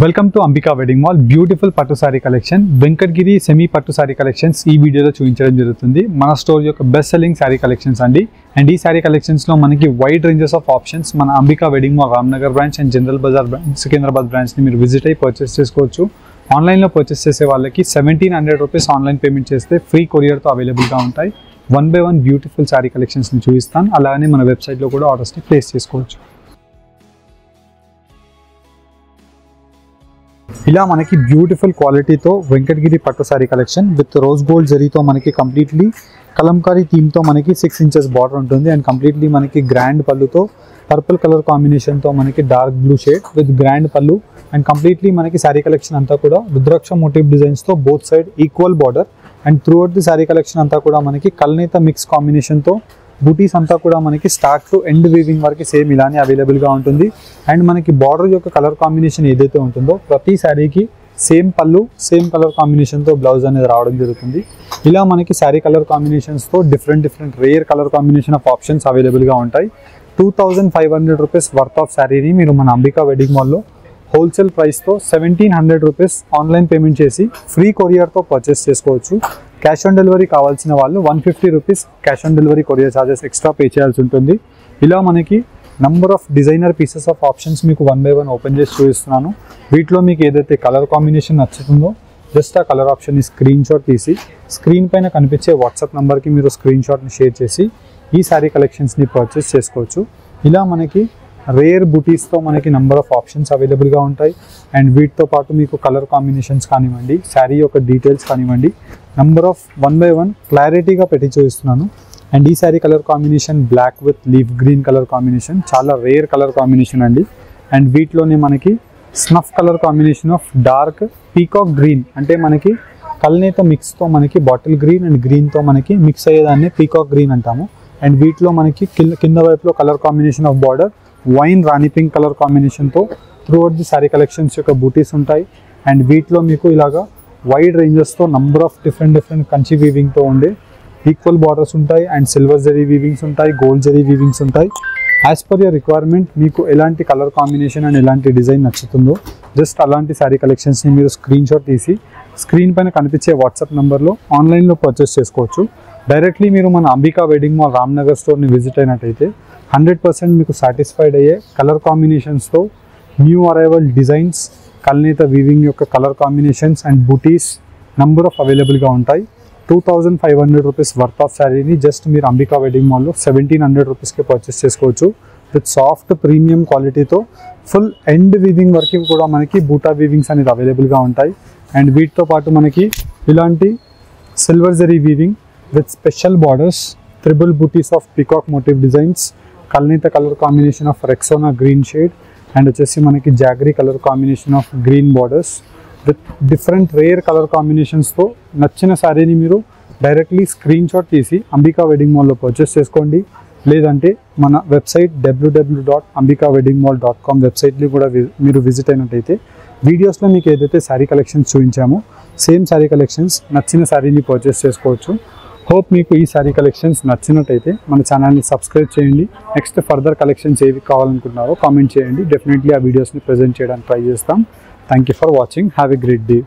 Welcome to Ambika wedding mall. Beautiful పట్టు sari collection, Venkatagiri semi పట్టు sari collections ఈ వీడియోలో చూపించడం జరుగుతుంది. మన స్టోర్ యొక్క బెస్ట్ సెల్లింగ్ సారీ కలెక్షన్స్ అండి. అండ్ ఈ సారీ కలెక్షన్స్లో మనకి వైడ్ రేంజెస్ ఆఫ్ ఆప్షన్స్ మన Ambika wedding mall Ramnagar branch and General Bazaar Secunderabad బ్రాంచ్ని మీరు విజిట్ అయ్యి పర్చేస్ చేసుకోవచ్చు. ఆన్లైన్లో పర్చేస్ చేసే వాళ్ళకి 1700 రూపీస్ ఆన్లైన్ పేమెంట్ చేస్తే ఫ్రీ కొరియర్తో అవైలబుల్గా ఉంటాయి. 1 by 1 బ్యూటిఫుల్ సారీ కలెక్షన్స్ని చూపిస్తాను. అలానే మన వెబ్సైట్లో కూడా ఆర్డర్స్ని ప్లేస్ చేసుకోవచ్చు. ఇలా మనకి బ్యూటిఫుల్ క్వాలిటీతో వెంకటగిరి పట్టు sari collection with rose gold జరీతో మనకి కంప్లీట్లీ కలంకారీ థీమ్తో మనకి 6 inches బార్డర్ ఉంటుంది. అండ్ కంప్లీట్లీ మనకి గ్రాండ్ పళ్ళుతో పర్పుల్ కలర్ కాంబినేషన్తో మనకి dark blue shade with grand pallu. And completely మనకి సారీ కలెక్షన్ అంతా కూడా రుద్రాక్ష మోటివ్ డిజైన్స్తో both side equal border. And throughout the sari collection అంతా కూడా మనకి కల్నేత మిక్స్ కాంబినేషన్తో బూటీస్ అంతా కూడా మనకి స్టార్ట్ టు ఎండ్ వీవింగ్ వరకు సేమ్ ఇలానే అవైలబుల్గా ఉంటుంది. అండ్ మనకి బార్డర్ యొక్క కలర్ కాంబినేషన్ ఏదైతే ఉంటుందో ప్రతి శారీకి సేమ్ పళ్ళు సేమ్ కలర్ కాంబినేషన్తో బ్లౌజ్ అనేది రావడం జరుగుతుంది. ఇలా మనకి శారీ కలర్ కాంబినేషన్స్తో different rare colour combination of options అవైలబుల్గా ఉంటాయి. 2500 రూపీస్ వర్త్ ఆఫ్ శారీని మీరు మన అంబికా వెడ్డింగ్ మాల్లో హోల్సేల్ ప్రైస్తో 1700 రూపీస్ ఆన్లైన్ పేమెంట్ చేసి ఫ్రీ కొరియర్తో పర్చేస్ చేసుకోవచ్చు. క్యాష్ ఆన్ డెలివరీ కావాల్సిన వాళ్ళు 150 rupees cash on delivery courier charges extra pay చేయాల్సి ఉంటుంది. ఇలా మనకి number of designer pieces of options మీకు 1 by 1 ఓపెన్ చేసి చూపిస్తున్నాను. వీటిలో మీకు ఏదైతే కలర్ కాంబినేషన్ నచ్చుతుందో జస్ట్ ఆ కలర్ ఆప్షన్ని స్క్రీన్ షాట్ తీసి స్క్రీన్ పైన కనిపించే వాట్సాప్ నెంబర్కి మీరు స్క్రీన్ షాట్ని షేర్ చేసి ఈ సారీ కలెక్షన్స్ని పర్చేస్ చేసుకోవచ్చు. ఇలా మనకి రేర్ బూటీస్తో మనకి నెంబర్ ఆఫ్ ఆప్షన్స్ అవైలబుల్గా ఉంటాయి. అండ్ వీటితో పాటు మీకు కలర్ కాంబినేషన్స్ కానివ్వండి, శారీ యొక్క డీటెయిల్స్ కానివ్వండి, నెంబర్ ఆఫ్ 1 by 1 క్లారిటీగా పెట్టి చూపిస్తున్నాను. అండ్ ఈ sari colour combination black with leaf green colour combination, చాలా రేర్ కలర్ కాంబినేషన్ అండి. అండ్ వీటిలోనే మనకి snuff colour combination of dark peacock green, అంటే మనకి కల్నేత మిక్స్తో మనకి బాటిల్ గ్రీన్ అండ్ గ్రీన్తో మనకి మిక్స్ అయ్యేదాన్ని పీకాక్ గ్రీన్ అంటాము. అండ్ వీటిలో మనకి కింద వైపులో colour combination of border wine rani pink colour కాంబినేషన్తో throughout the sari collections యొక్క బూటీస్ ఉంటాయి. అండ్ వీటిలో మీకు ఇలాగా వైడ్ రేంజెస్తో నంబర్ ఆఫ్ డిఫరెంట్ కంచి వీవింగ్తో ఉండే ఈక్వల్ బార్డర్స్ ఉంటాయి. అండ్ సిల్వర్ జరీ వీవింగ్స్ ఉంటాయి, గోల్డ్ జరీ వీవింగ్స్ ఉంటాయి. యాజ్ పర్ యువర్ రిక్వైర్మెంట్ మీకు ఎలాంటి కలర్ కాంబినేషన్ అండ్ ఎలాంటి డిజైన్ నచ్చుతుందో జస్ట్ అలాంటి సారీ కలెక్షన్స్ని మీరు స్క్రీన్ షాట్ తీసి స్క్రీన్ పైన కనిపించే వాట్సాప్ నెంబర్లో ఆన్లైన్లో పర్చేస్ చేసుకోవచ్చు. డైరెక్ట్లీ మీరు మన అంబికా వెడ్డింగ్ మాల్ రామ్నగర్ స్టోర్ని విజిట్ అయినట్టయితే 100% మీకు సాటిస్ఫైడ్ అయ్యే కలర్ కాంబినేషన్స్తో న్యూ అరైవల్ డిజైన్స్, కల్నేత వీవింగ్ యొక్క కలర్ కాంబినేషన్స్ అండ్ బూటీస్ నంబర్ ఆఫ్ అవైలబుల్గా ఉంటాయి. 2500 రూపీస్ వర్త్ ఆఫ్ శారీని జస్ట్ మీరు అంబికా వెడ్డింగ్ మాల్లో 1700 రూపీస్కి పర్చేస్ చేసుకోవచ్చు. విత్ సాఫ్ట్ ప్రీమియం క్వాలిటీతో ఫుల్ ఎండ్ వీవింగ్ వరకు కూడా మనకి బూటా వీవింగ్స్ అనేది అవైలబుల్గా ఉంటాయి. అండ్ వీటితో పాటు మనకి ఇలాంటి silver zari weaving with special borders, triple బూటీస్ ఆఫ్ పీకాక్ మోటివ్ డిజైన్స్, కల్నేత colour combination of Rexona green shade and వచ్చేసి మనకి jaggery colour combination of green borders with different rare colour కాంబినేషన్స్తో నచ్చిన శారీని మీరు డైరెక్ట్లీ స్క్రీన్ షాట్ తీసి అంబికా వెడ్డింగ్ మాల్లో పర్చేస్ చేసుకోండి. లేదంటే మన వెబ్సైట్ www.ambikaweddingmall.com వెబ్సైట్ని కూడా మీరు విజిట్ అయినట్టయితే వీడియోస్లో మీకు ఏదైతే శారీ కలెక్షన్స్ చూపించామో సేమ్ శారీ కలెక్షన్స్ నచ్చిన శారీని పర్చేస్ చేసుకోవచ్చు. హోప్ మీకు ఈ శారీ కలెక్షన్స్ నచ్చినట్టయితే మన ఛానల్ని సబ్స్క్రైబ్ చేయండి. నెక్స్ట్ ఫర్దర్ కలెక్షన్స్ ఏవి కావాలనుకుంటున్నారో కామెంట్ చేయండి. డెఫినెట్లీ ఆ వీడియోస్ని ప్రజెంట్ చేయడానికి ట్రై చేస్తాం. Thank you for watching. Have a great day.